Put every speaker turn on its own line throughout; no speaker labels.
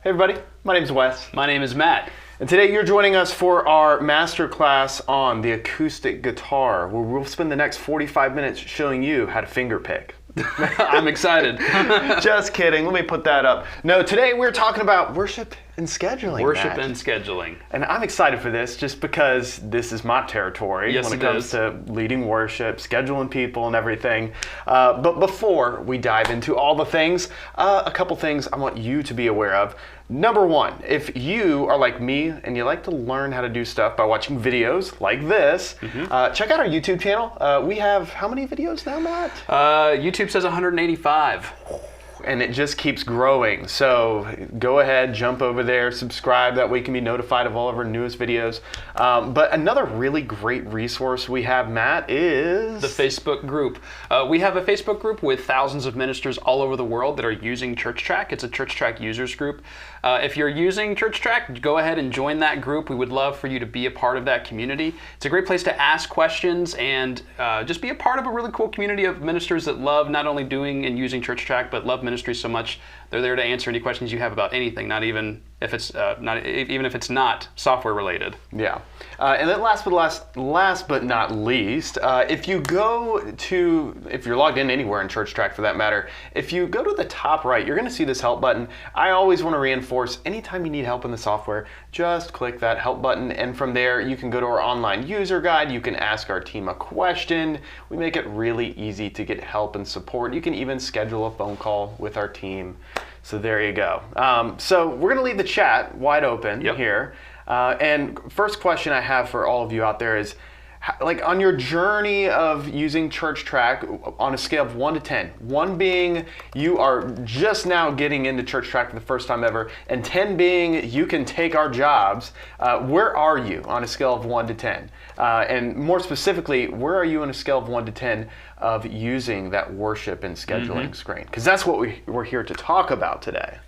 Hey everybody, my name's Wes.
My name is Matt.
And today you're joining us for our masterclass on the acoustic guitar, where we'll spend the next 45 minutes showing you how to finger pick.
I'm excited.
Just kidding, let me put that up. No, today we're talking about worship and scheduling.
Worship
Matt.
and scheduling.
And I'm excited for this just because this is my territory
Yes,
when it
it
comes
is.
to leading worship, scheduling people and everything. But before we dive into all the things, a couple things I want you to be aware of. Number one, if you are like me and you like to learn how to do stuff by watching videos like this, check out our YouTube channel. We have how many videos now, Matt?
YouTube says 185.
And it just keeps growing. So go ahead, jump over there, subscribe. That way you can be notified of all of our newest videos. But another really great resource we have, Matt, is
The Facebook group. We have a Facebook group with thousands of ministers all over the world that are using ChurchTrac. It's a ChurchTrac users group. If you're using ChurchTrac, go ahead and join that group. We would love for you to be a part of that community. It's a great place to ask questions and just be a part of a really cool community of ministers that love not only doing and using ChurchTrac, but love ministry so much. They're there to answer any questions you have about anything, not even if it's even if it's not software related.
Yeah, and then last but not least, if you're logged in anywhere in ChurchTrac for that matter, if you go to the top right, you're going to see this help button. I always want to reinforce, anytime you need help in the software, just click that help button, and from there you can go to our online user guide. You can ask our team a question. We make it really easy to get help and support. You can even schedule a phone call with our team. So there you go. So we're going to leave the chat wide open here. And first question I have for all of you out there is, like, on your journey of using ChurchTrac on a scale of 1 to 10, 1 being you are just now getting into ChurchTrac for the first time ever, and 10 being you can take our jobs, where are you on a scale of 1 to 10? And more specifically, where are you on a scale of 1 to 10 of using that worship and scheduling screen? Because that's what we're here to talk about today.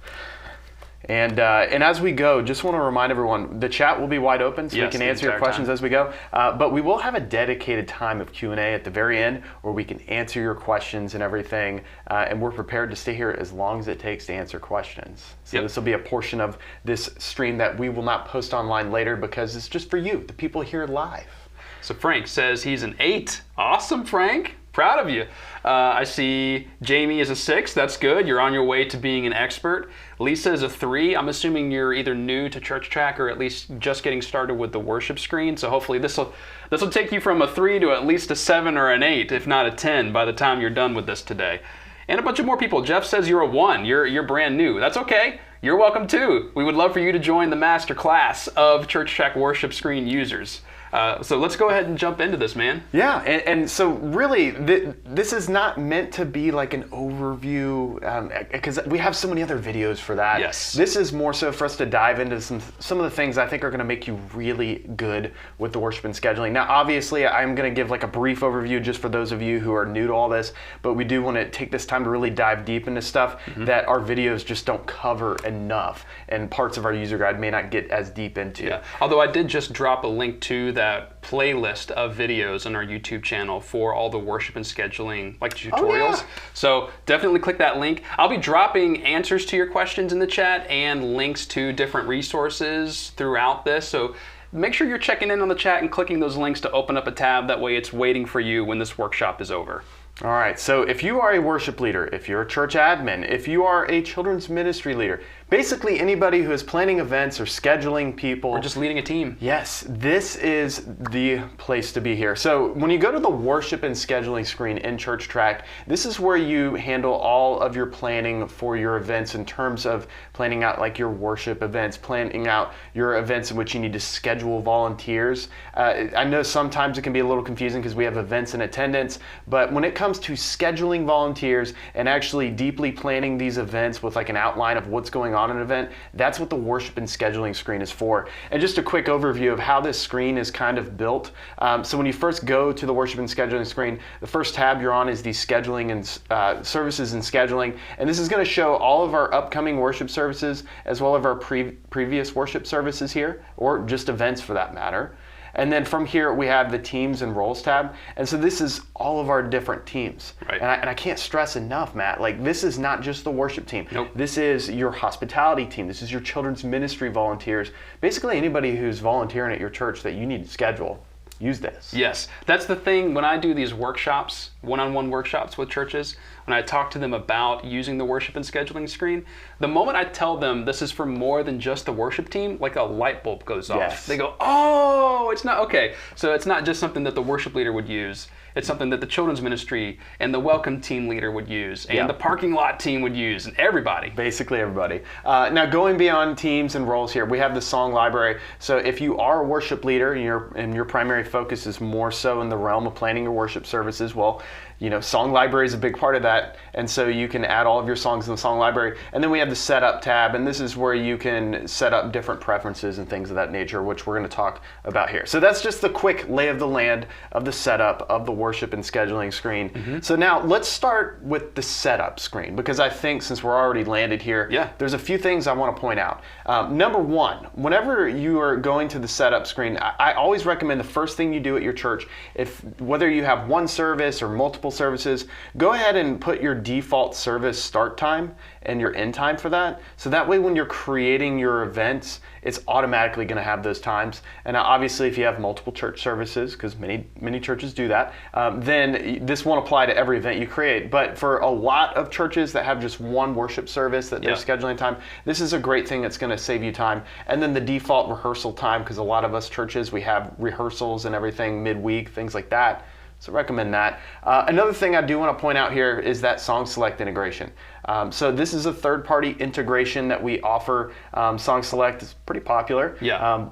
And as we go, just want to remind everyone, the chat will be wide open, so we can answer your questions as we go. But we will have a dedicated time of Q&A at the very end where we can answer your questions and everything. And we're prepared to stay here as long as it takes to answer questions. So this will be a portion of this stream that we will not post online later because it's just for you, the people here live.
So Frank says he's an 8. Awesome, Frank. Proud of you. I see Jamie is a 6. That's good. You're on your way to being an expert. Lisa is a 3. I'm assuming you're either new to ChurchTrac or at least just getting started with the worship screen. So hopefully this will take you from a 3 to at least a 7 or an 8, if not a 10, by the time you're done with this today. And a bunch of more people. Jeff says you're a 1. You're brand new. That's okay. You're welcome too. We would love for you to join the MasterClass of ChurchTrac worship screen users. So let's go ahead and jump into this, man.
Yeah, and so really, this is not meant to be like an overview, because we have so many other videos for that.
Yes.
This is more so for us to dive into some of the things I think are going to make you really good with the worship and scheduling. Now, obviously, I'm going to give like a brief overview just for those of you who are new to all this, but we do want to take this time to really dive deep into stuff that our videos just don't cover enough, and parts of our user guide may not get as deep into.
Yeah. Although I did just drop a link to that playlist of videos on our YouTube channel for all the worship and scheduling tutorials.
Oh, yeah.
So definitely click that link. I'll be dropping answers to your questions in the chat and links to different resources throughout this. So make sure you're checking in on the chat and clicking those links to open up a tab. That way it's waiting for you when this workshop is over.
All right, so if you are a worship leader, if you're a church admin, if you are a children's ministry leader, basically anybody who is planning events or scheduling people,
or just leading a team.
Yes, this is the place to be here. So when you go to the worship and scheduling screen in ChurchTrac, this is where you handle all of your planning for your events in terms of planning out like your worship events, planning out your events in which you need to schedule volunteers. I know sometimes it can be a little confusing because we have events in attendance, but when it comes to scheduling volunteers and actually deeply planning these events with like an outline of what's going on in an event, that's what the worship and scheduling screen is for. And just a quick overview of how this screen is kind of built. So when you first go to the worship and scheduling screen, the first tab you're on is the scheduling and services and scheduling. And this is going to show all of our upcoming worship services as well as our previous worship services here, or just events for that matter. And then from here, we have the teams and roles tab. And so this is all of our different teams.
Right.
And I can't stress enough, Matt, like this is not just the worship team.
Nope.
This is your hospitality team. This is your children's ministry volunteers. Basically anybody who's volunteering at your church that you need to schedule. Use this.
Yes, that's the thing. When I do these workshops, one-on-one workshops with churches, when I talk to them about using the worship and scheduling screen, the moment I tell them this is for more than just the worship team, like a light bulb goes off.
Yes.
They go, oh, it's not, okay. So it's not just something that the worship leader would use. It's something that the children's ministry and the welcome team leader would use, and the parking lot team would use, and everybody.
Basically everybody. Now going beyond teams and roles here, we have the song library. So if you are a worship leader and your primary focus is more so in the realm of planning your worship services, well, you know, song library is a big part of that. And so you can add all of your songs in the song library. And then we have the setup tab, and this is where you can set up different preferences and things of that nature, which we're going to talk about here. So that's just the quick lay of the land of the setup of the worship and scheduling screen. So now let's start with the setup screen, because I think since we're already landed here, there's a few things I want to point out. Number one, whenever you are going to the setup screen, I always recommend the first thing you do at your church, whether you have one service or multiple services, go ahead and put your default service start time and your end time for that. So that way when you're creating your events, it's automatically going to have those times. And obviously if you have multiple church services, because many churches do that, then this won't apply to every event you create. But for a lot of churches that have just one worship service that they're scheduling time, this is a great thing that's going to save you time. And then the default rehearsal time, because a lot of us churches, we have rehearsals and everything midweek, things like that. So recommend that. Another thing I do want to point out here is that Song Select integration. So this is a third-party integration that we offer. Song Select is pretty popular.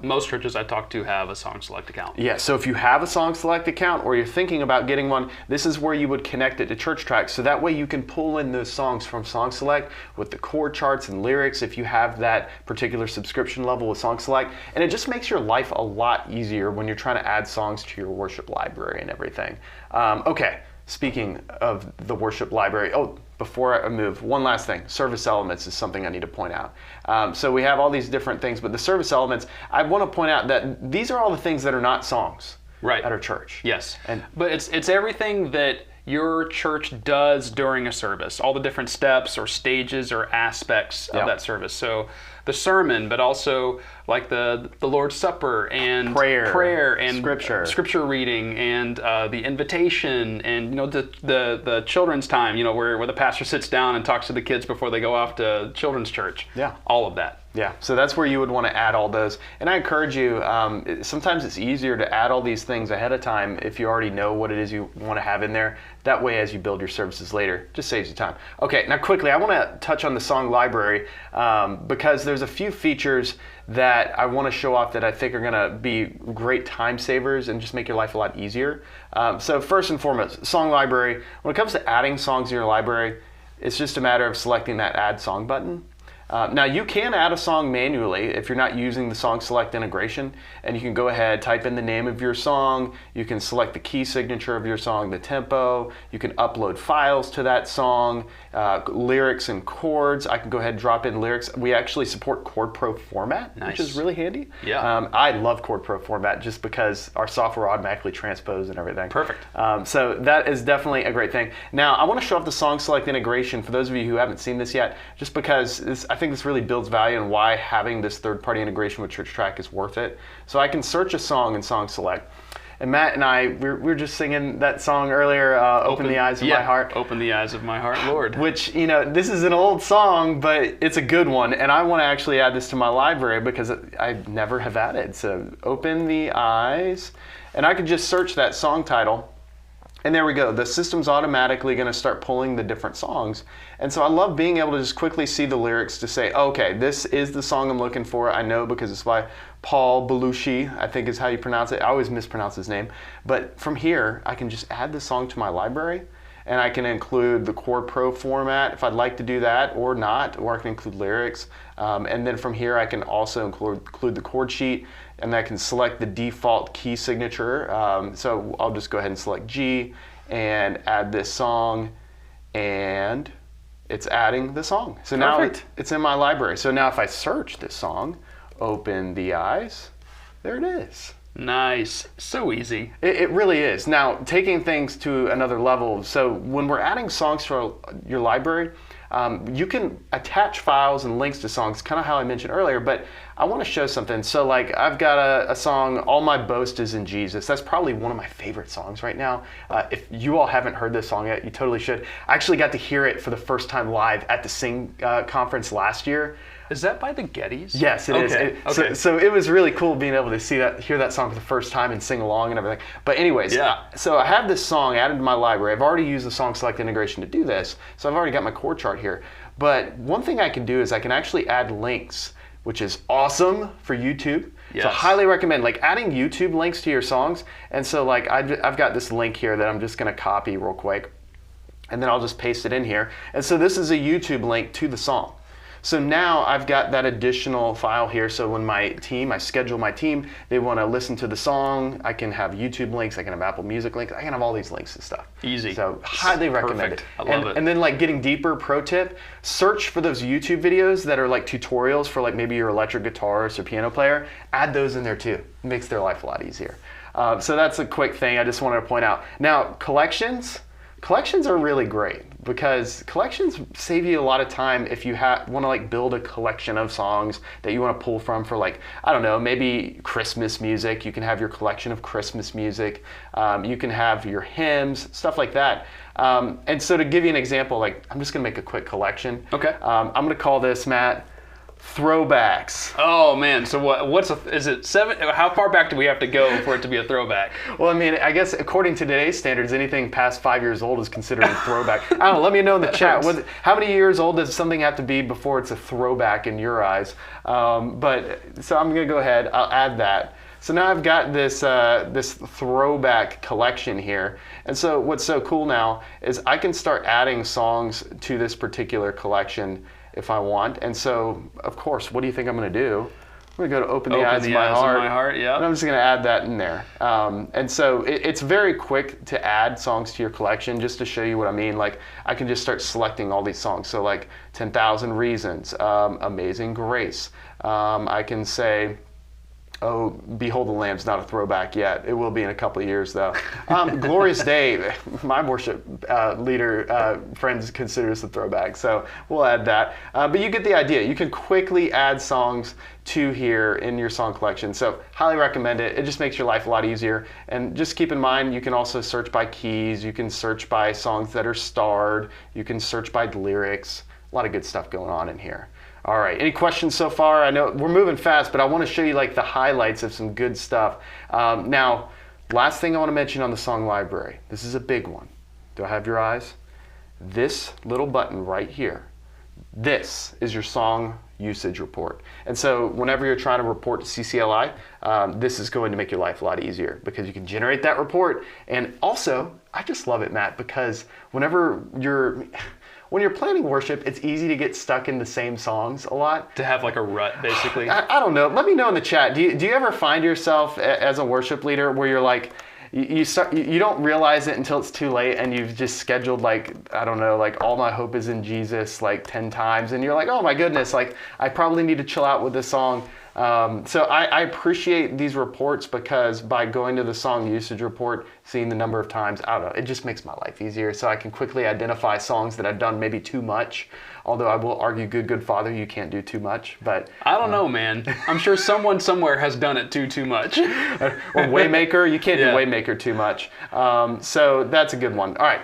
Most churches I talk to have a Song Select account.
So if you have a Song Select account or you're thinking about getting one, this is where you would connect it to ChurchTrac. So that way you can pull in those songs from Song Select with the chord charts and lyrics if you have that particular subscription level with Song Select. And it just makes your life a lot easier when you're trying to add songs to your worship library and everything. Okay, speaking of the worship library, before I move, one last thing. Service elements is something I need to point out. So we have all these different things, but the service elements, I want to point out that these are all the things that are not songs at our church.
But it's everything that your church does during a service, all the different steps or stages or aspects of that service. So the sermon, but also like the Lord's Supper and prayer and scripture reading and the invitation and the children's time, where the pastor sits down and talks to the kids before they go off to children's church. All of that.
So that's where you would want to add all those. And I encourage you, sometimes it's easier to add all these things ahead of time if you already know what it is you want to have in there. That way, as you build your services later, it just saves you time. Okay, now quickly, I want to touch on the song library because there's a few features that I want to show off that I think are going to be great time savers and just make your life a lot easier. So first and foremost, song library. When it comes to adding songs in your library, it's just a matter of selecting that Add Song button. Now you can add a song manually if you're not using the Song Select integration, and you can go ahead, type in the name of your song, you can select the key signature of your song, the tempo, you can upload files to that song, lyrics and chords. I can go ahead and drop in lyrics. We actually support Chord Pro format, which is really handy. I love Chord Pro format just because our software automatically transposes and everything.
Perfect.
So that is definitely a great thing. Now I want to show off the Song Select integration for those of you who haven't seen this yet, just because I think this really builds value and why having this third-party integration with ChurchTrac is worth it. So I can search a song in Song Select. And Matt and I, we were just singing that song earlier, Open the Eyes of My Heart.
Open the Eyes of My Heart, Lord.
Which, this is an old song, but it's a good one. And I want to actually add this to my library because I never have added. So Open the Eyes. And I could just search that song title. And there we go. The system's automatically going to start pulling the different songs. And so I love being able to just quickly see the lyrics to say, okay, this is the song I'm looking for. I know because it's by Paul Belushi, I think is how you pronounce it. I always mispronounce his name. But from here, I can just add the song to my library. And I can include the Chord Pro format if I'd like to do that or not, or I can include lyrics. And then from here, I can also include the chord sheet, and I can select the default key signature. So I'll just go ahead and select G and add this song, and it's adding the song. So now it's in my library. So now if I search this song, Open the Eyes, there it is.
Nice. So easy.
It really is. Now, taking things to another level, so when we're adding songs to your library, you can attach files and links to songs, kind of how I mentioned earlier, but I want to show something. So like I've got a song, All My Boast Is in Jesus. That's probably one of my favorite songs right now. If you all haven't heard this song yet, you totally should. I actually got to hear it for the first time live at the Sing conference last year.
Is that by the Gettys?
Yes, it is.
Okay.
So it was really cool being able to hear that song for the first time and sing along and everything. But anyways, so I have this song added to my library. I've already used the song select integration to do this, so I've already got my chord chart here. But one thing I can do is I can actually add links, which is awesome for YouTube.
Yes.
So highly recommend like adding YouTube links to your songs. And so like I've got this link here that I'm just going to copy real quick, and then I'll just paste it in here. And so this is a YouTube link to the song. So now I've got that additional file here. So when I schedule my team, they want to listen to the song, I can have YouTube links, I can have Apple Music links, I can have all these links and stuff.
Easy.
So highly recommend it.
I love it.
And then like getting deeper, pro tip, search for those YouTube videos that are like tutorials for like maybe your electric guitarist or piano player. Add those in there too. It makes their life a lot easier. So that's a quick thing I just wanted to point out. Now, collections are really great because collections save you a lot of time if you want to like build a collection of songs that you want to pull from for like, I don't know, maybe Christmas music. You can have your collection of Christmas music. You can have your hymns, stuff like that. And so to give you an example, like I'm just going to make a quick collection.
Okay.
I'm going to call this, Matt, Throwbacks.
Oh man, so is it 7? How far back do we have to go for it to be a throwback?
Well, I mean, I guess according to today's standards, anything past 5 years old is considered a throwback. I don't know, let me know in the chat. How many years old does something have to be before it's a throwback in your eyes? But so I'm gonna go ahead, I'll add that. So now I've got this throwback collection here. And so what's so cool now is I can start adding songs to this particular collection if I want. And so, of course, what do you think I'm going to do? I'm going to go to Open the Eyes of My Heart.
Yeah.
And I'm just going to add that in there. And so it's very quick to add songs to your collection, just to show you what I mean. Like I can just start selecting all these songs. So like 10,000 Reasons, Amazing Grace. I can say, oh, Behold the Lamb's not a throwback yet. It will be in a couple of years, though. Glorious Day, my worship leader friends consider this a throwback, so we'll add that. But you get the idea. You can quickly add songs to here in your song collection, so highly recommend it. It just makes your life a lot easier. And just keep in mind, you can also search by keys. You can search by songs that are starred. You can search by lyrics. A lot of good stuff going on in here. All right, any questions so far? I know we're moving fast, but I want to show you like the highlights of some good stuff. Now, last thing I want to mention on the song library. This is a big one. Do I have your eyes? This little button right here. This is your song usage report. And so whenever you're trying to report to CCLI, this is going to make your life a lot easier because you can generate that report. And also, I just love it, Matt, because when you're planning worship, it's easy to get stuck in the same songs a lot.
To have like a rut, basically.
I don't know. Let me know in the chat. Do you ever find yourself as a worship leader where you're like, you don't realize it until it's too late and you've just scheduled like, I don't know, like All My Hope Is in Jesus like 10 times and you're like, oh my goodness, like I probably need to chill out with this song. So I appreciate these reports because by going to the song usage report, seeing the number of times, I don't know, it just makes my life easier. So I can quickly identify songs that I've done maybe too much. Although I will argue, good Father, you can't do too much. But
I don't know, man. I'm sure someone somewhere has done it too much.
Or Waymaker, you can't do Waymaker too much. So that's a good one. All right,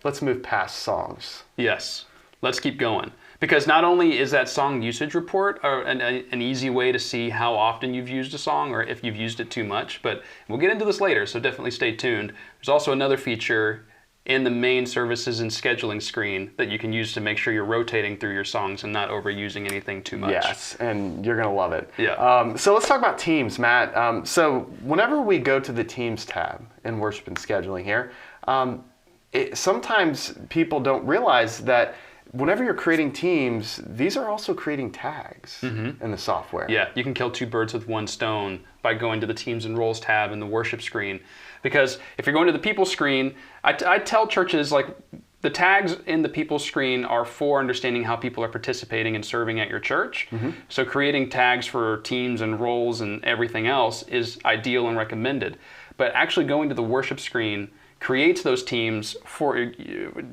let's move past songs.
Yes, let's keep going. Because not only is that song usage report an easy way to see how often you've used a song or if you've used it too much, but we'll get into this later, so definitely stay tuned. There's also another feature in the main services and scheduling screen that you can use to make sure you're rotating through your songs and not overusing anything too much.
Yes, and you're going to love it.
Yeah.
So let's talk about teams, Matt. So whenever we go to the teams tab in worship and scheduling here, sometimes people don't realize that whenever you're creating teams, these are also creating tags in the software.
Yeah, you can kill two birds with one stone by going to the Teams and Roles tab in the worship screen. Because if you're going to the people screen, I tell churches, like, the tags in the people screen are for understanding how people are participating and serving at your church. So creating tags for teams and roles and everything else is ideal and recommended. But actually going to the worship screen creates those teams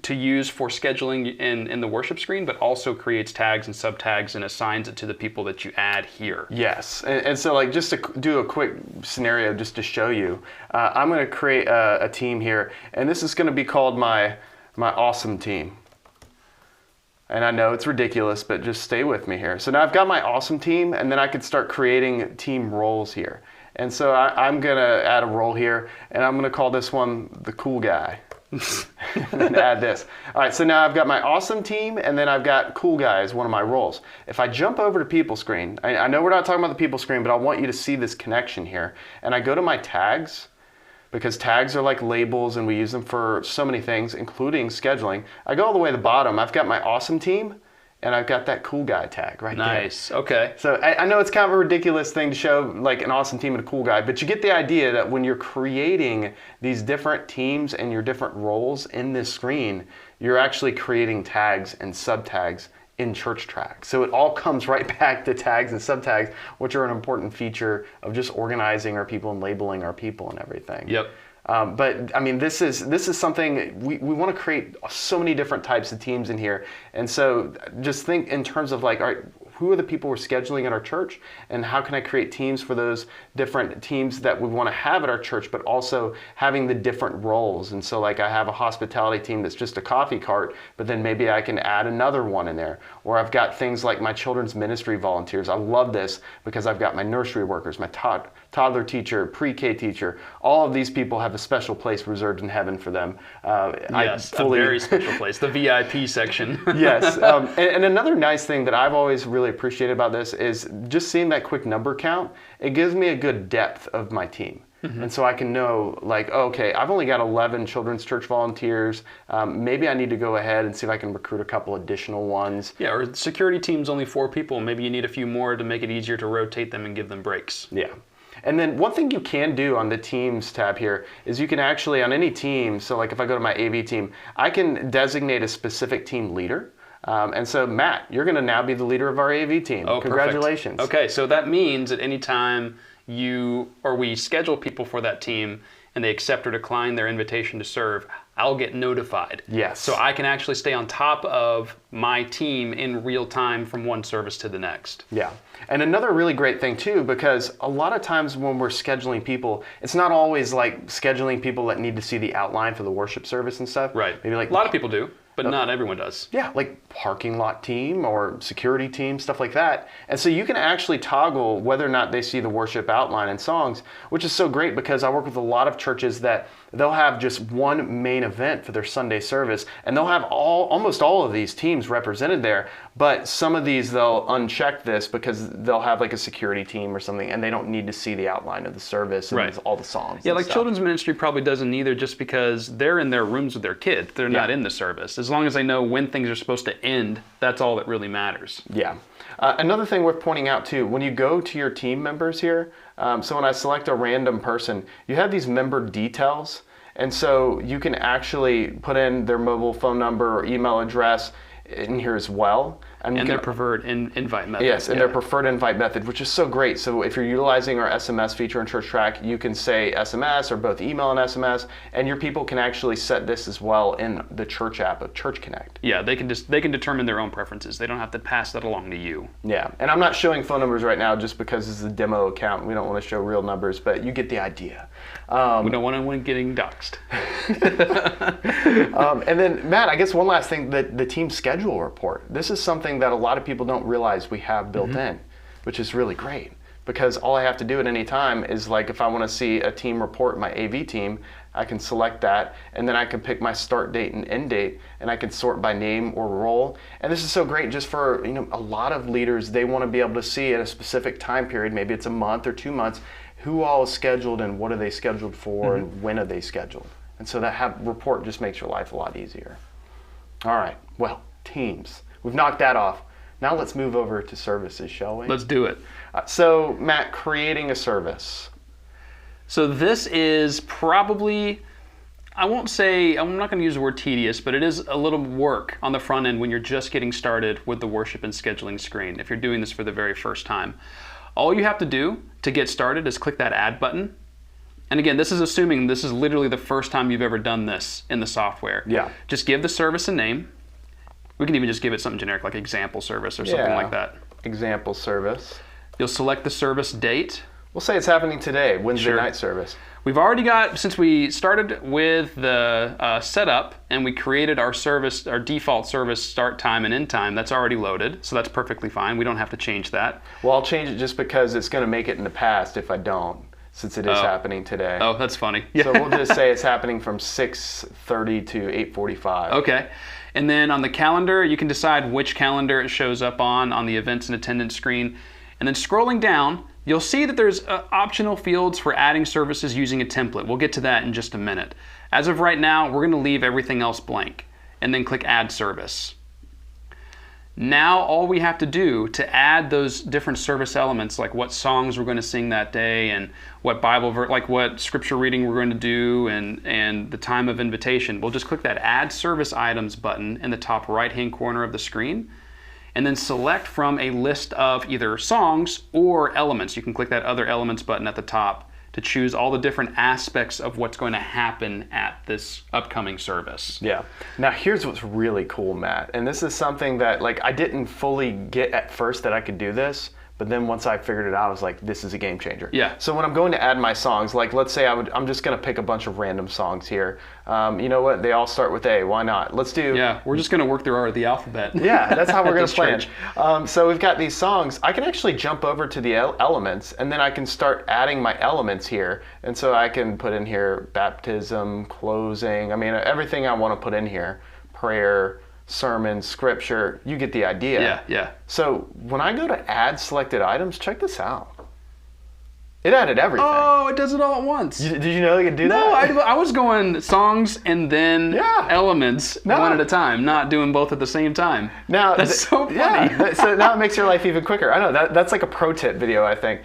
to use for scheduling in the worship screen, but also creates tags and subtags and assigns it to the people that you add here.
Yes, and so like just to do a quick scenario just to show you, I'm going to create a team here, and this is going to be called my awesome team. And I know it's ridiculous, but just stay with me here. So now I've got my awesome team, and then I could start creating team roles here. And so I'm going to add a role here, and I'm going to call this one the cool guy. And add this. All right, so now I've got my awesome team, and then I've got cool guy as one of my roles. If I jump over to people screen, I know we're not talking about the people screen, but I want you to see this connection here. And I go to my tags, because tags are like labels, and we use them for so many things, including scheduling. I go all the way to the bottom. I've got my awesome team, and I've got that cool guy tag right there.
Nice, okay.
So I know it's kind of a ridiculous thing to show like an awesome team and a cool guy, but you get the idea that when you're creating these different teams and your different roles in this screen, you're actually creating tags and subtags in ChurchTrac. So it all comes right back to tags and subtags, which are an important feature of just organizing our people and labeling our people and everything.
Yep.
But I mean, this is something we want to create so many different types of teams in here. And so just think in terms of like, all right, who are the people we're scheduling at our church, and how can I create teams for those different teams that we want to have at our church, but also having the different roles. And so like I have a hospitality team that's just a coffee cart, but then maybe I can add another one in there. Or I've got things like my children's ministry volunteers. I love this because I've got my nursery workers, my toddler teacher, pre-K teacher. All of these people have a special place reserved in heaven for them.
Yes, a very special place, the VIP section.
Yes, and another nice thing that I've always really appreciated about this is just seeing that quick number count. It gives me a good depth of my team. And so I can know like, okay, I've only got 11 children's church volunteers. Maybe I need to go ahead and see if I can recruit a couple additional ones.
Yeah, or the security team's only 4 people. Maybe you need a few more to make it easier to rotate them and give them breaks.
Yeah. And then one thing you can do on the Teams tab here is you can actually, on any team, so like if I go to my AV team, I can designate a specific team leader. And so Matt, you're going to now be the leader of our AV team.
Oh,
congratulations.
Perfect. Okay, so that means at any time we schedule people for that team and they accept or decline their invitation to serve, I'll get notified.
Yes.
So I can actually stay on top of my team in real time from one service to the next.
Yeah. And another really great thing too, because a lot of times when we're scheduling people, it's not always like scheduling people that need to see the outline for the worship service and stuff.
Right.
Maybe like
a lot of people do, but not everyone does.
Yeah, like parking lot team or security team, stuff like that. And so you can actually toggle whether or not they see the worship outline and songs, which is so great because I work with a lot of churches that they'll have just one main event for their Sunday service, and they'll have almost all of these teams represented there, but some of these they'll uncheck this because they'll have like a security team or something, and they don't need to see the outline of the service and all the songs.
Yeah, like stuff. Children's ministry probably doesn't either, just because they're in their rooms with their kids. They're not in the service. As long as they know when things are supposed to end, that's all that really matters.
Yeah. Another thing worth pointing out too, when you go to your team members here, so when I select a random person, you have these member details, and so you can actually put in their mobile phone number or email address in here as well.
And their preferred invite method.
Yes, and their preferred invite method, which is so great. So if you're utilizing our SMS feature in ChurchTrac, you can say SMS or both email and SMS, and your people can actually set this as well in the church app of Church Connect.
Yeah, they can determine their own preferences. They don't have to pass that along to you.
Yeah, and I'm not showing phone numbers right now just because this is a demo account. We don't want to show real numbers, but you get the idea.
We don't want anyone getting doxxed.
And then, Matt, I guess one last thing, the team schedule report. This is something that a lot of people don't realize we have built in, which is really great. Because all I have to do at any time is like if I want to see a team report, my AV team, I can select that, and then I can pick my start date and end date, and I can sort by name or role. And this is so great just for, a lot of leaders, they want to be able to see at a specific time period, maybe it's a month or 2 months, who all is scheduled and what are they scheduled for and when are they scheduled. And so that report just makes your life a lot easier. All right, well, teams. We've knocked that off. Now let's move over to services, shall we?
Let's do it.
So, Matt, creating a service.
So this is probably, I won't say, I'm not going to use the word tedious, but it is a little work on the front end when you're just getting started with the worship and scheduling screen, if you're doing this for the very first time. All you have to do to get started is click that add button. And again, this is assuming this is literally the first time you've ever done this in the software.
Yeah.
Just give the service a name. We can even just give it something generic like example service or something like that.
Example service.
You'll select the service date.
We'll say it's happening today, Wednesday
Sure.
night service.
We've already got, since we started with the setup and we created our service, our default service start time and end time, that's already loaded, so that's perfectly fine. We don't have to change that.
Well, I'll change it just because it's going to make it in the past if I don't, since it is happening today.
Oh, that's funny.
So we'll just say it's happening from 6:30 to 8:45.
Okay. And then on the calendar, you can decide which calendar it shows up on the events and attendance screen. And then scrolling down, you'll see that there's optional fields for adding services using a template. We'll get to that in just a minute. As of right now, we're going to leave everything else blank and then click Add Service. Now all we have to do to add those different service elements, like what songs we're going to sing that day and what like what scripture reading we're going to do and the time of invitation, we'll just click that Add Service Items button in the top right-hand corner of the screen. And then select from a list of either songs or elements. You can click that Other Elements button at the top to choose all the different aspects of what's going to happen at this upcoming service.
Yeah. Now here's what's really cool, Matt. And this is something that I didn't fully get at first that I could do this, but then once I figured it out, I was like, this is a game changer.
Yeah.
So when I'm going to add my songs, let's say I'm just going to pick a bunch of random songs here. You know what? They all start with A. Why not? Let's do...
Yeah, we're just going to work through the alphabet.
Yeah, that's how we're going to plan.
Church.
So we've got these songs. I can actually jump over to the elements, and then I can start adding my elements here. And so I can put in here baptism, closing. I mean, everything I want to put in here. Prayer, sermon, scripture, you get the idea.
Yeah.
So when I go to add selected items, check this out. It added everything.
Oh, it does it all at once.
Did you know you could do
No,
that?
I was going songs and then elements one at a time, not doing both at the same time.
Now,
that's so funny.
Yeah, so now it makes your life even quicker. I know, that's like a pro tip video, I think.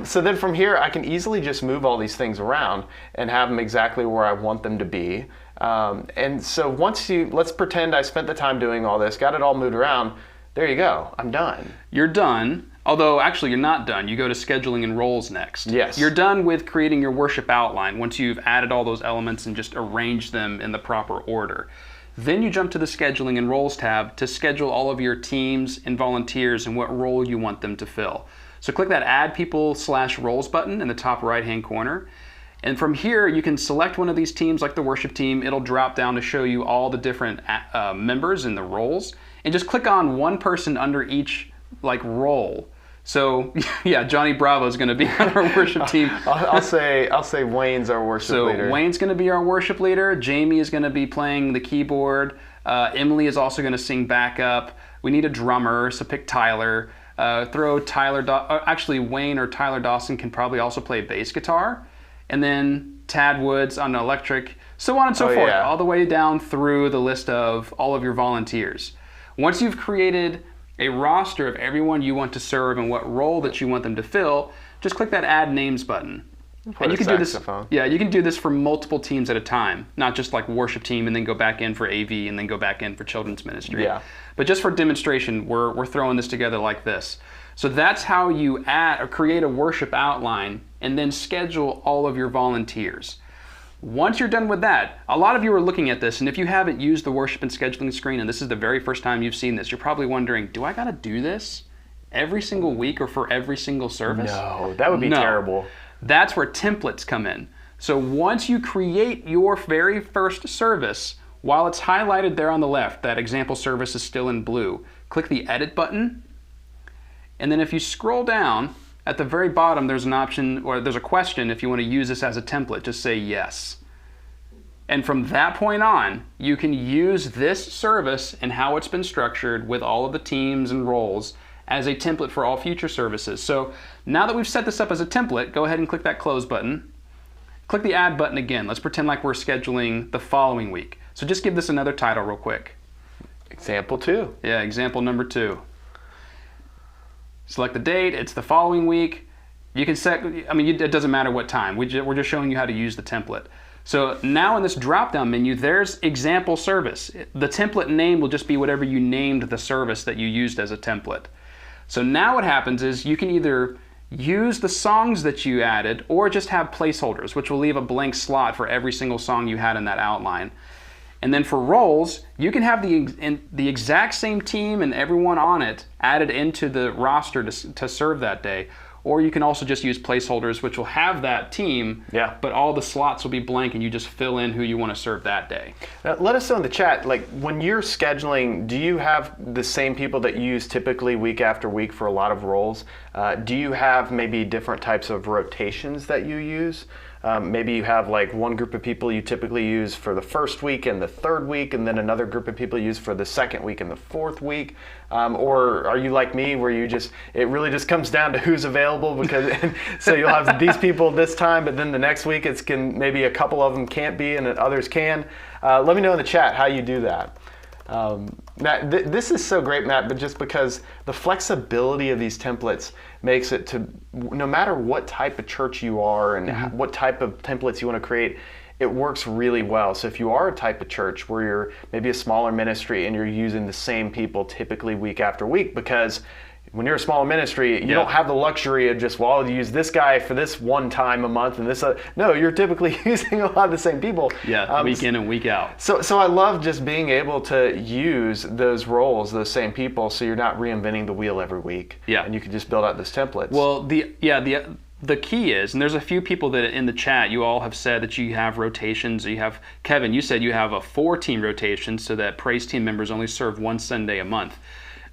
So then from here, I can easily just move all these things around and have them exactly where I want them to be. And so let's pretend I spent the time doing all this, got it all moved around. There you go. I'm done.
You're done. Although, actually, you're not done. You go to scheduling and roles next.
Yes.
You're done with creating your worship outline once you've added all those elements and just arranged them in the proper order. Then you jump to the scheduling and roles tab to schedule all of your teams and volunteers and what role you want them to fill. So click that Add People/Roles button in the top right-hand corner. And from here, you can select one of these teams like the worship team. It'll drop down to show you all the different members and the roles. And just click on one person under each role. So yeah, Johnny Bravo is going to be on our worship team.
I'll say Wayne's our worship leader.
So Wayne's going to be our worship leader. Jamie is going to be playing the keyboard. Emily is also going to sing backup. We need a drummer, so pick Tyler. Throw Tyler. Actually, Wayne or Tyler Dawson can probably also play bass guitar. And then Tad Woods on electric, so on and so forth, all the way down through the list of all of your volunteers. Once you've created a roster of everyone you want to serve and what role that you want them to fill, just click that Add Names button. And you can do this. Yeah, you can do this for multiple teams at a time, not just like worship team and then go back in for AV and then go back in for children's ministry.
Yeah.
But just for demonstration, we're throwing this together like this. So that's how you add or create a worship outline and then schedule all of your volunteers. Once you're done with that, a lot of you are looking at this, and if you haven't used the worship and scheduling screen, and this is the very first time you've seen this, you're probably wondering, do I gotta do this every single week or for every single service?
No, that would be terrible.
That's where templates come in. So once you create your very first service, while it's highlighted there on the left, that example service is still in blue, click the Edit button, and then if you scroll down, at the very bottom, there's an option, or there's a question if you want to use this as a template. Just say yes. And from that point on, you can use this service and how it's been structured with all of the teams and roles as a template for all future services. So now that we've set this up as a template, go ahead and click that Close button. Click the Add button again. Let's pretend like we're scheduling the following week. So just give this another title real quick.
Example 2.
Yeah, example number 2. Select the date, it's the following week. You can set, it doesn't matter what time. We're just showing you how to use the template. So now in this drop-down menu, there's example service. The template name will just be whatever you named the service that you used as a template. So now what happens is you can either use the songs that you added or just have placeholders, which will leave a blank slot for every single song you had in that outline. And then for roles, you can have the exact same team and everyone on it added into the roster to serve that day. Or you can also just use placeholders, which will have that team, but all the slots will be blank and you just fill in who you want to serve that day.
Let us know in the chat, like when you're scheduling, do you have the same people that you use typically week after week for a lot of roles? Do you have maybe different types of rotations that you use? Maybe you have like one group of people you typically use for the first week and the third week, and then another group of people you use for the second week and the fourth week. Or are you like me where it really just comes down to who's available, because so you'll have these people this time, but then the next week maybe a couple of them can't be and others can. Let me know in the chat how you do that. Matt, this is so great, Matt, but just because the flexibility of these templates makes it to, no matter what type of church you are and what type of templates you want to create, it works really well. So if you are a type of church where you're maybe a smaller ministry and you're using the same people typically week after week, because when you're a smaller ministry, you don't have the luxury of just, well, I'll use this guy for this one time a month and this. No, you're typically using a lot of the same people.
Yeah, week in and week out.
So I love just being able to use those roles, those same people, so you're not reinventing the wheel every week.
Yeah.
And you can just build out those templates.
Well, the key is, and there's a few people that in the chat, you all have said that you have rotations. You have, Kevin, you said you have a 4-team rotation so that praise team members only serve one Sunday a month.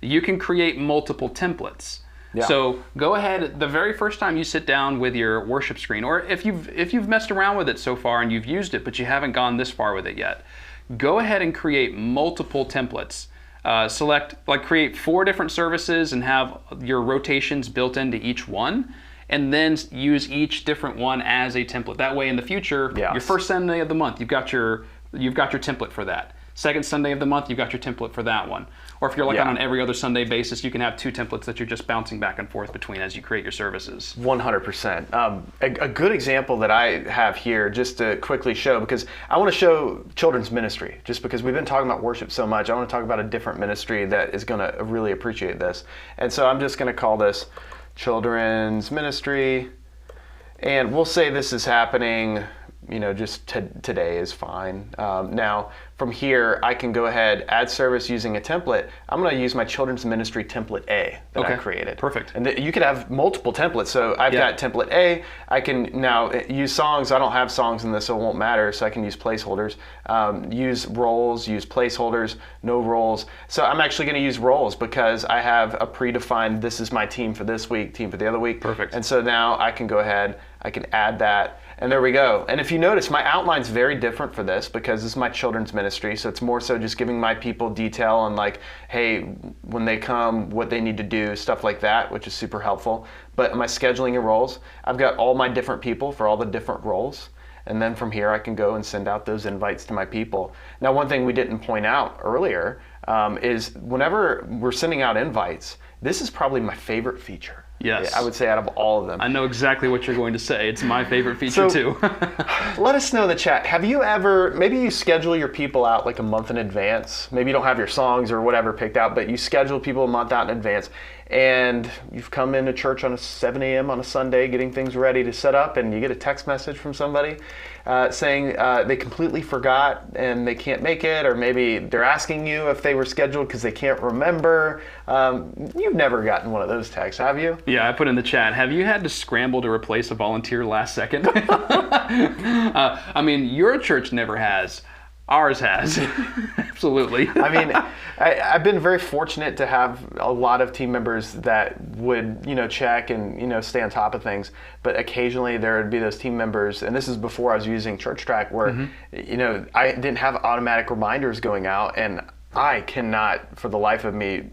You can create multiple templates. Yeah. So go ahead, the very first time you sit down with your worship screen, or if you've messed around with it so far and you've used it but you haven't gone this far with it yet, go ahead and create multiple templates. Create 4 different services and have your rotations built into each one, and then use each different one as a template. That way in the future, your first Sunday of the month, you've got your template for that. Second Sunday of the month, you've got your template for that one. Or if you're on an every other Sunday basis, you can have 2 templates that you're just bouncing back and forth between as you create your services.
100%. A good example that I have here, just to quickly show, because I want to show children's ministry, just because we've been talking about worship so much. I want to talk about a different ministry that is going to really appreciate this. And so I'm just going to call this children's ministry. And we'll say this is happening, just today is fine. Now, from here, I can go ahead, add service using a template. I'm going to use my children's ministry template A that I created.
Perfect.
And you could have multiple templates. So I've got template A. I can now use songs. I don't have songs in this, so it won't matter. So I can use placeholders. Use roles, use placeholders, no roles. So I'm actually going to use roles because I have a predefined, this is my team for this week, team for the other week.
Perfect.
And so now I can go ahead, I can add that. And there we go. And if you notice, my outline's very different for this because this is my children's ministry. So it's more so just giving my people detail on like, hey, when they come, what they need to do, stuff like that, which is super helpful. But my scheduling and roles, I've got all my different people for all the different roles. And then from here, I can go and send out those invites to my people. Now, one thing we didn't point out earlier is whenever we're sending out invites, this is probably my favorite feature.
Yes.
I would say out of all of them.
I know exactly what you're going to say. It's my favorite feature too.
Let us know in the chat. Have you ever, maybe you schedule your people out like a month in advance. Maybe you don't have your songs or whatever picked out, but you schedule people a month out in advance. And you've come into church on a 7 a.m. on a Sunday getting things ready to set up, and you get a text message from somebody saying they completely forgot and they can't make it, or maybe they're asking you if they were scheduled because they can't remember. You've never gotten one of those texts, have you?
Yeah, I put in the chat, have you had to scramble to replace a volunteer last second? I mean, your church never has. Ours has. Absolutely.
I mean, I've been very fortunate to have a lot of team members that would, check and, stay on top of things. But occasionally there would be those team members, and this is before I was using ChurchTrac, where, I didn't have automatic reminders going out, and I cannot, for the life of me,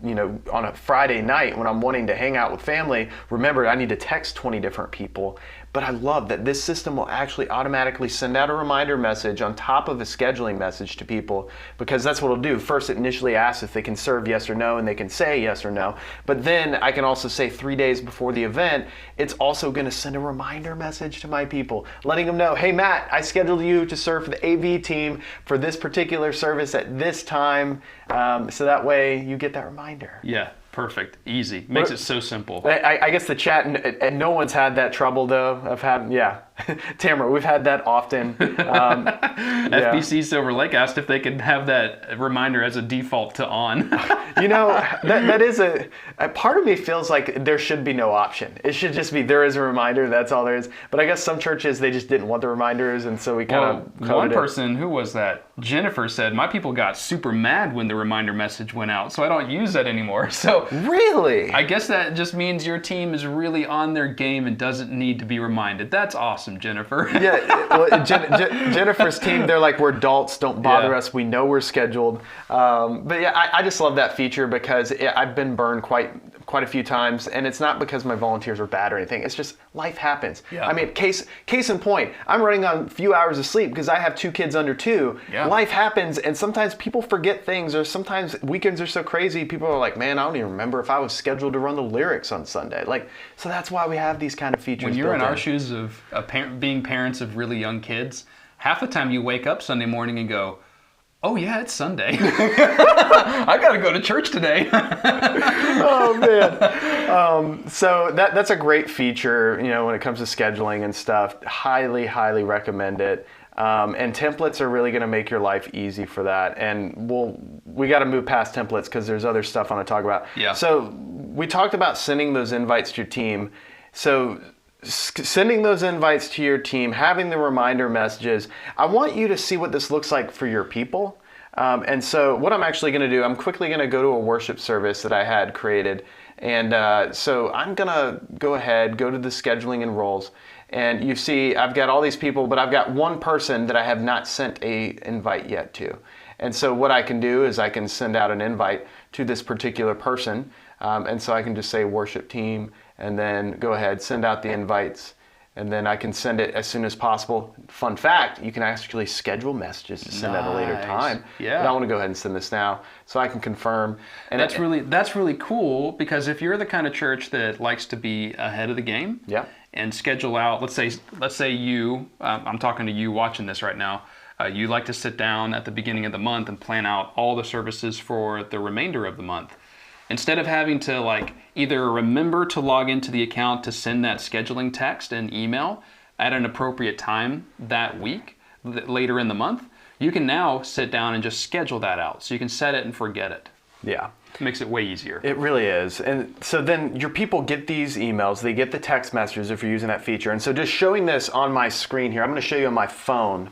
on a Friday night when I'm wanting to hang out with family, remember I need to text 20 different people. But I love that this system will actually automatically send out a reminder message on top of a scheduling message to people, because that's what it'll do. First, it initially asks if they can serve yes or no, and they can say yes or no. But then I can also say 3 days before the event, it's also going to send a reminder message to my people, letting them know, hey, Matt, I scheduled you to serve for the AV team for this particular service at this time. So that way you get that reminder.
Yeah. Perfect. Easy. Makes it so simple.
I guess the chat, and no one's had that trouble though of having, Tamara, we've had that often.
FBC Silver Lake asked if they could have that reminder as a default to on.
That is a part of me feels like there should be no option. It should just be, there is a reminder, that's all there is. But I guess some churches, they just didn't want the reminders, and so we kind of
one person, who was that? Jennifer said, my people got super mad when the reminder message went out, so I don't use that anymore. So
really?
I guess that just means your team is really on their game and doesn't need to be reminded. That's awesome, Jennifer.
Yeah, well, Jennifer's team, they're like, we're adults, don't bother us, we know we're scheduled. But yeah, I just love that feature because I've been burned quite a few times, and it's not because my volunteers are bad or anything, it's just life happens.
Yeah.
I mean, case in point, I'm running on a few hours of sleep because I have 2 kids under 2.
Yeah.
Life happens, and sometimes people forget things, or sometimes weekends are so crazy, people are like, man, I don't even remember if I was scheduled to run the lyrics on Sunday. So that's why we have these kind of features.
When you're in our shoes of being parents of really young kids, half the time you wake up Sunday morning and go, oh yeah, it's Sunday. I gotta go to church today.
Oh man. So that's a great feature, when it comes to scheduling and stuff. Highly, highly recommend it. And templates are really going to make your life easy for that. And we got to move past templates because there's other stuff I want to talk about.
Yeah.
So we talked about sending those invites to your team. So sending those invites to your team, having the reminder messages, I want you to see what this looks like for your people. And so what I'm actually going to do, I'm quickly going to go to a worship service that I had created. And so I'm going to go to the scheduling and roles. And you see, I've got all these people, but I've got one person that I have not sent an invite yet to. And so what I can do is I can send out an invite to this particular person. And so I can just say worship team, and then go ahead, send out the invites. And then I can send it as soon as possible. Fun fact, you can actually schedule messages to send at a later time.
Yeah.
But I want to go ahead and send this now so I can confirm. And
that's really cool, because if you're the kind of church that likes to be ahead of the game, and schedule out, let's say you, I'm talking to you watching this right now, you like to sit down at the beginning of the month and plan out all the services for the remainder of the month. Instead of having to either remember to log into the account to send that scheduling text and email at an appropriate time that week, later in the month, you can now sit down and just schedule that out. So you can set it and forget it.
Yeah.
It makes it way easier.
It really is. And so then your people get these emails, they get the text messages if you're using that feature. And so just showing this on my screen here, I'm going to show you on my phone.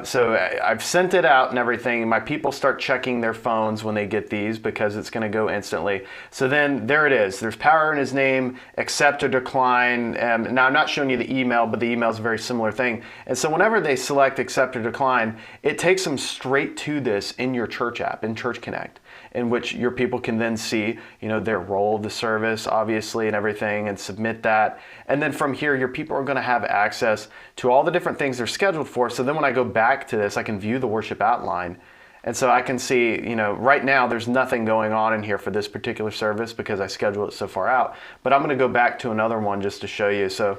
So I've sent it out and everything. My people start checking their phones when they get these because it's going to go instantly. So then there it is. There's power in his name, accept or decline. Now I'm not showing you the email, but the email is a very similar thing. And so whenever they select accept or decline, it takes them straight to this in your church app, in Church Connect, in which your people can then see, their role of the service, obviously, and everything, and submit that. And then from here, your people are going to have access to all the different things they're scheduled for. So then when I go back to this, I can view the worship outline. And so I can see, right now there's nothing going on in here for this particular service because I scheduled it so far out. But I'm going to go back to another one just to show you. So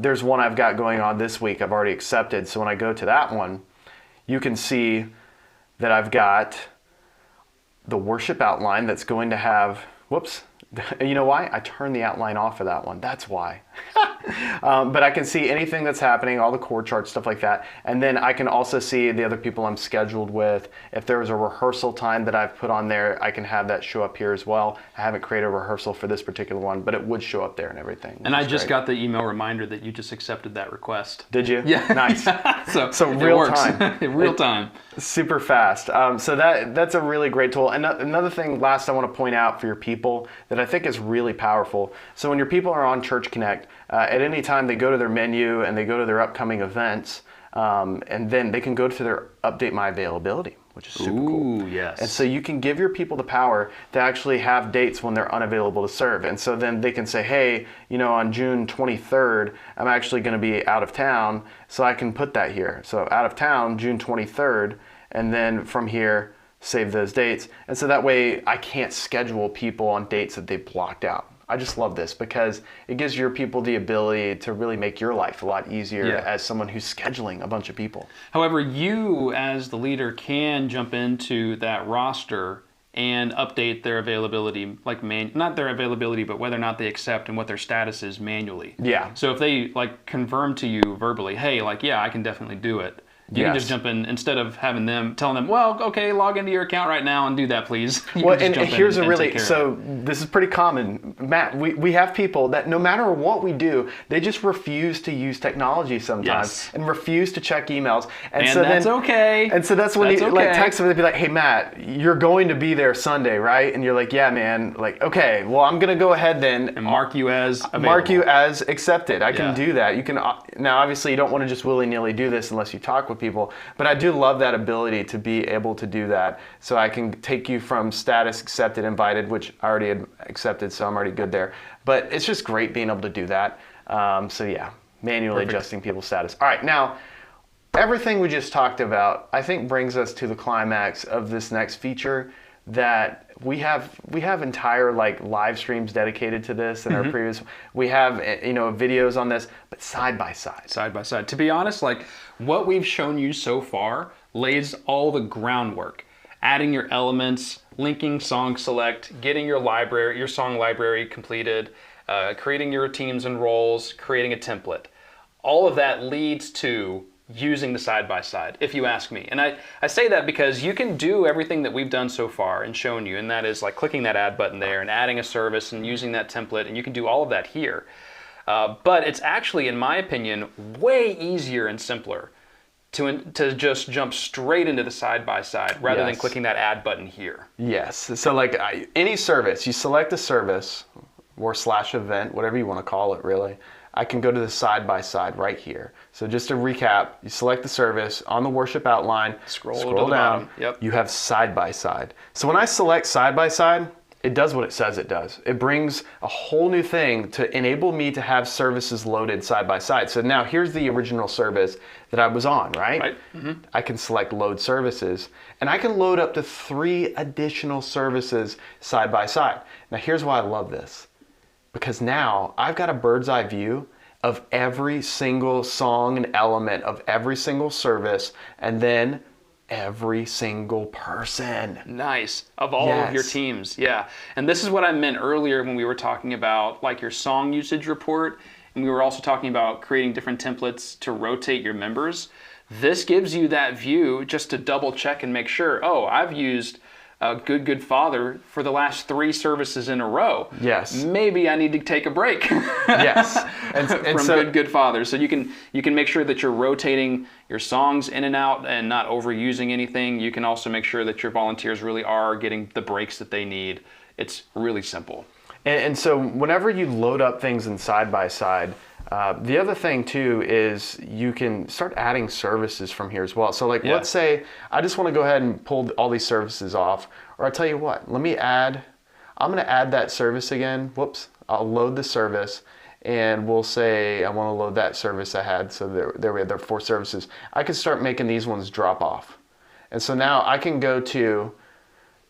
there's one I've got going on this week I've already accepted. So when I go to that one, you can see that I've got the worship outline that's going to have, whoops, you know why? I turned the outline off for that one. That's why. But I can see anything that's happening, all the chord charts, stuff like that. And then I can also see the other people I'm scheduled with. If there was a rehearsal time that I've put on there, I can have that show up here as well. I haven't created a rehearsal for this particular one, but it would show up there and everything.
And I just got the email reminder that you just accepted that request.
Did you?
Yeah.
Nice.
So
real time.
Real time.
Super fast. So that's a really great tool. And another thing last I want to point out for your people that I think is really powerful. So when your people are on Church Connect, at any time they go to their menu and they go to their upcoming events, And then they can go to their update my availability, which is super cool.
Ooh, yes.
And so you can give your people the power to actually have dates when they're unavailable to serve. And so then they can say, hey, on June 23rd, I'm actually going to be out of town, so I can put that here. So out of town, June 23rd, and then from here, save those dates. And so that way I can't schedule people on dates that they blocked out. I just love this because it gives your people the ability to really make your life a lot easier as someone who's scheduling a bunch of people.
However, you as the leader can jump into that roster and update their availability, not their availability, but whether or not they accept and what their status is manually.
Yeah.
So if they confirm to you verbally, hey, I can definitely do it. You can just jump in instead of having them telling them, well, okay, log into your account right now and do that, please.
And here's this is pretty common, Matt. We have people that no matter what we do, they just refuse to use technology sometimes and refuse to check emails. And so
that's okay.
And so that's when you text them, they'd be like, hey, Matt, you're going to be there Sunday, right? And you're like, yeah, man. Okay, well, I'm going to go ahead then
and mark you as available.
Mark you as accepted. I can do that. You can now obviously you don't want to just willy-nilly do this unless you talk with people, but I do love that ability to be able to do that. So I can take you from status accepted, invited, which I already had accepted, so I'm already good there. But it's just great being able to do that. Manually adjusting people's status. All right, now everything we just talked about, I think brings us to the climax of this next feature that we have entire live streams dedicated to this in our previous. We have videos on this, but side by side.
To be honest, what we've shown you so far lays all the groundwork. Adding your elements, linking song select, getting your song library completed, creating your teams and roles, creating a template. All of that leads to using the side-by-side, if you ask me. And I say that because you can do everything that we've done so far and shown you, and that is clicking that add button there and adding a service and using that template, and you can do all of that here. But it's actually, in my opinion, way easier and simpler to just jump straight into the side-by-side rather than clicking that add button here.
Yes. So any service, you select a service or /event, whatever you want to call it really. I can go to the side-by-side right here. So just to recap, you select the service on the worship outline, scroll down, you have side-by-side. So when I select side-by-side, it does what it says it does. It brings a whole new thing to enable me to have services loaded side-by-side. So now here's the original service that I was on, right? Mm-hmm. I can select load services, and I can load up to 3 additional services side-by-side. Now here's why I love this. Because now I've got a bird's eye view of every single song and element of every single service, and then every single person.
Nice. Of all of your teams. Yeah. And this is what I meant earlier when we were talking about your song usage report, and we were also talking about creating different templates to rotate your members. This gives you that view just to double check and make sure, I've used Good Father for the last 3 services in a row.
Yes.
Maybe I need to take a break.
Yes. And
from so, Good Father. So you can make sure that you're rotating your songs in and out and not overusing anything. You can also make sure that your volunteers really are getting the breaks that they need. It's really simple.
And so whenever you load up things in side-by-side, the other thing too is you can start adding services from here as well. So let's say I just want to go ahead and pull all these services off, or I tell you what, I'm going to add that service again. Whoops, I'll load the service, and we'll say I want to load that service I had. So there we have there 4 services. I can start making these ones drop off. And so now I can go to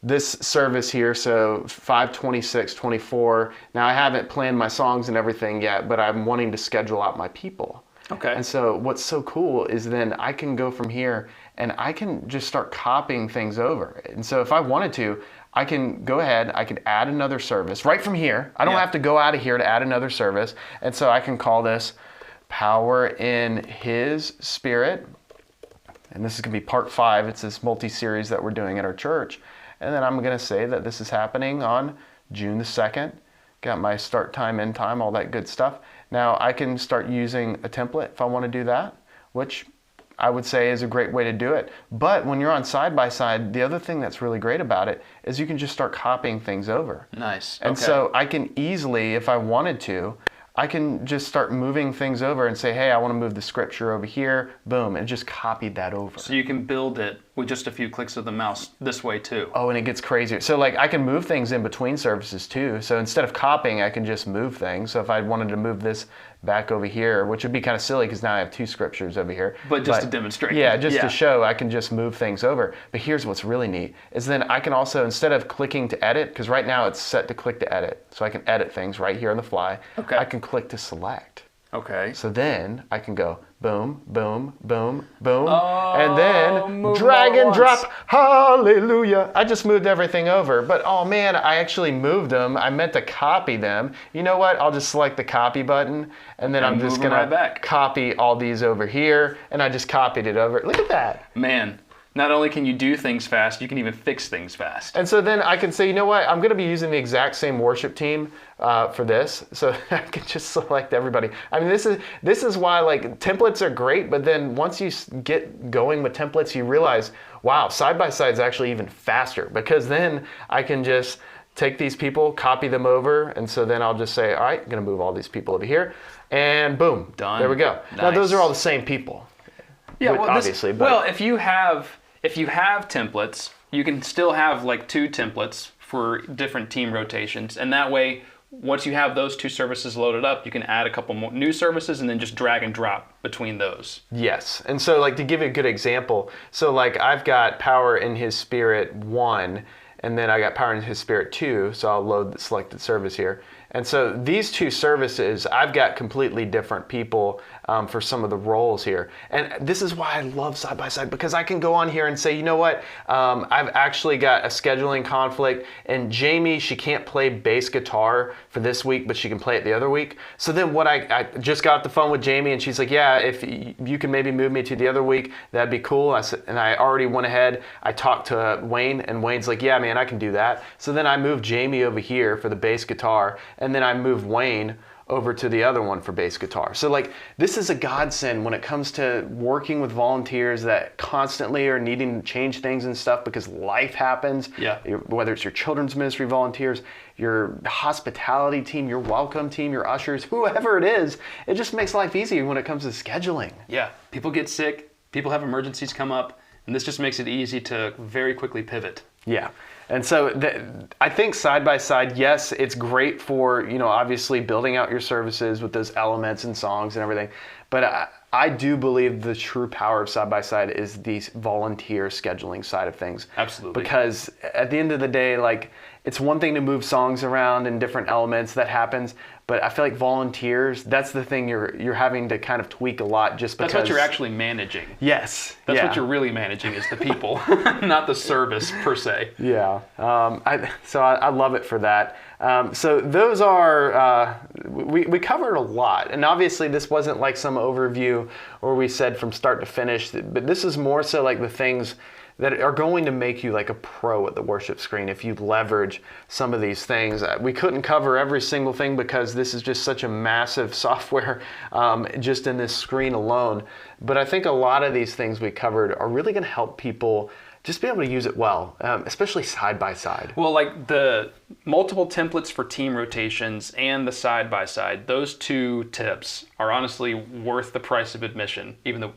this service here, so 5/26/24. Now I haven't planned my songs and everything yet, but I'm wanting to schedule out my people.
Okay.
And so what's so cool is then I can go from here and I can just start copying things over. And so if I wanted to, I can go ahead, I could add another service right from here. I don't have to go out of here to add another service. And so I can call this Power in His Spirit. And this is going to be part 5. It's this multi-series that we're doing at our church. And then I'm going to say that this is happening on June the 2nd. Got my start time, end time, all that good stuff. Now I can start using a template if I want to do that, which I would say is a great way to do it. But when you're on side-by-side, the other thing that's really great about it is you can just start copying things over.
Nice.
And so I can easily, if I wanted to, I can just start moving things over and say, hey, I want to move the scripture over here. Boom, and just copied that over.
So you can build it with just a few clicks of the mouse this way too.
Oh, and it gets crazier. So like I can move things in between services too. So instead of copying, I can just move things. So if I wanted to move this back over here, which would be kind of silly because now I have two scriptures over here.
But just to demonstrate.
Yeah, just to show I can just move things over. But here's what's really neat is then I can also, instead of clicking to edit, because right now it's set to click to edit. So I can edit things right here on the fly.
Okay.
I can click to select.
Okay.
So then I can go boom, boom, boom, boom, and then drag and drop, hallelujah. I just moved everything over, but oh man, I actually moved them. I meant to copy them. You know what? I'll just select the copy button, and then I'm just gonna copy all these over here, and I just copied it over. Look at that.
Man. Not only can you do things fast, you can even fix things fast.
And so then I can say, you know what? I'm going to be using the exact same worship team for this, so I can just select everybody. I mean, this is why like templates are great, but then once you get going with templates, you realize, wow, side-by-side is actually even faster because then I can just take these people, copy them over, and so then I'll just say, all right, I'm going to move all these people over here, and boom,
done.
There we go.
Nice.
Now those are all the same people.
Yeah, well,
obviously.
If you have templates, you can still have like 2 templates for different team rotations, and that way, once you have those 2 services loaded up, you can add a couple more new services and then just drag and drop between those.
Yes, and so like to give you a good example, so like I've got Power in His Spirit 1, and then I got Power in His Spirit 2, so I'll load the selected service here. And so these 2 services, I've got completely different people for some of the roles here. And this is why I love side-by-side, because I can go on here and say, you know what, I've actually got a scheduling conflict, and Jamie, she can't play bass guitar for this week, but she can play it the other week. So then what I just got off the phone with Jamie, and she's like, yeah, if you can maybe move me to the other week, that'd be cool. I said, and I already went ahead, I talked to Wayne, and Wayne's like, yeah, man, I can do that. So then I moved Jamie over here for the bass guitar, and then I moved Wayne over to the other one for bass guitar. So like this is a godsend when it comes to working with volunteers that constantly are needing to change things and stuff because life happens.
Yeah.
Whether it's your children's ministry volunteers, your hospitality team, your welcome team, your ushers, whoever it is, it just makes life easier when it comes to scheduling.
Yeah, people get sick, people have emergencies come up, and this just makes it easy to very quickly pivot.
Yeah. And so I think side-by-side, yes, it's great for, obviously building out your services with those elements and songs and everything. But I do believe the true power of side-by-side is the volunteer scheduling side of things.
Absolutely.
Because at the end of the day, like, it's one thing to move songs around and different elements, that happens. But I feel like volunteers, that's the thing you're having to kind of tweak a lot just because.
That's what you're actually managing.
Yes.
That's what you're really managing is the people, not the service per se.
Yeah. I love it for that. So those are, we covered a lot. And obviously this wasn't like some overview where we said from start to finish, but this is more so like the things that are going to make you like a pro at the worship screen if you leverage some of these things. We couldn't cover every single thing because this is just such a massive software just in this screen alone. But I think a lot of these things we covered are really going to help people just be able to use it well, especially side by side.
Well, like the multiple templates for team rotations and the side by side, those 2 tips are honestly worth the price of admission, even though,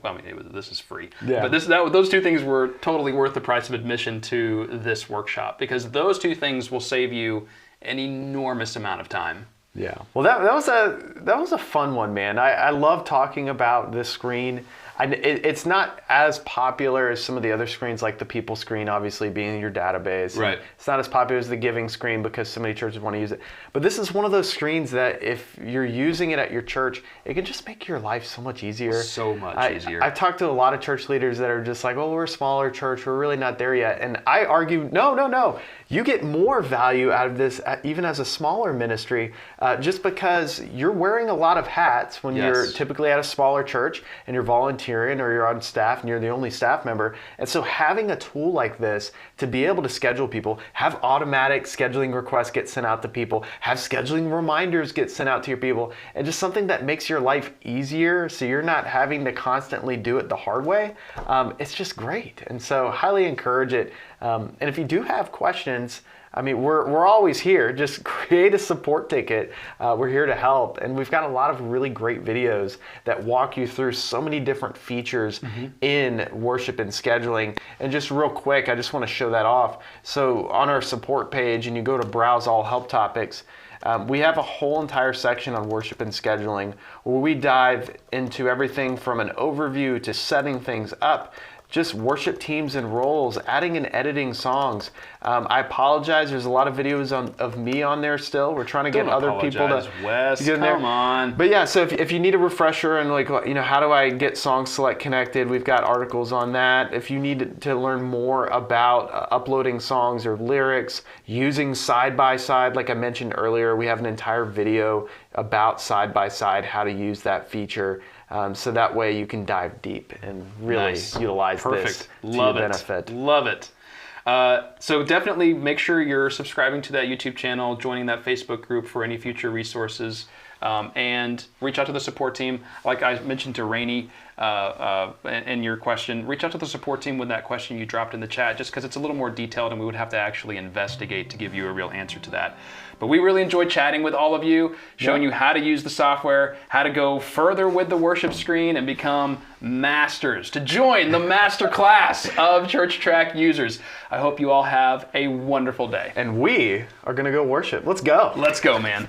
this is free.
Yeah.
But those 2 things were totally worth the price of admission to this workshop because those 2 things will save you an enormous amount of time.
Yeah. Well, that was a fun one, man. I love talking about this screen. It's not as popular as some of the other screens, like the people screen, obviously being your database.
Right.
It's not as popular as the giving screen because so many churches want to use it. But this is one of those screens that if you're using it at your church, it can just make your life so much easier.
So much easier.
I've talked to a lot of church leaders that are just like, well, we're a smaller church. We're really not there yet. And I argue, no. You get more value out of this even as a smaller ministry just because you're wearing a lot of hats when you're typically at a smaller church and you're volunteering or you're on staff and you're the only staff member. And so having a tool like this to be able to schedule people, have automatic scheduling requests get sent out to people, have scheduling reminders get sent out to your people, and just something that makes your life easier so you're not having to constantly do it the hard way, it's just great. And so highly encourage it. And if you do have questions, I mean, we're always here. Just create a support ticket. We're here to help. And we've got a lot of really great videos that walk you through so many different features in worship and scheduling. And just real quick, I just want to show that off. So on our support page, and you go to browse all help topics, we have a whole entire section on worship and scheduling where we dive into everything from an overview to setting things up, just worship teams and roles, adding and editing songs. I apologize. There's a lot of videos of me on there still. We're trying to get other people to
Wes,
get in there.
come on.
But yeah, so if you need a refresher and like, you know, how do I get Song Select connected? We've got articles on that. If you need to learn more about uploading songs or lyrics, using side-by-side, like I mentioned earlier, we have an entire video about side-by-side, how to use that feature. So that way you can dive deep and really utilize this to your benefit.
Love it. So definitely make sure you're subscribing to that YouTube channel, joining that Facebook group for any future resources, and reach out to the support team. Like I mentioned to Rainey in your question, reach out to the support team with that question you dropped in the chat, just because it's a little more detailed and we would have to actually investigate to give you a real answer to that. But we really enjoyed chatting with all of you, showing you how to use the software, how to go further with the worship screen and become masters, to join the MasterClass of ChurchTrac users. I hope you all have a wonderful day.
And we are going to go worship. Let's go.
Let's go, man.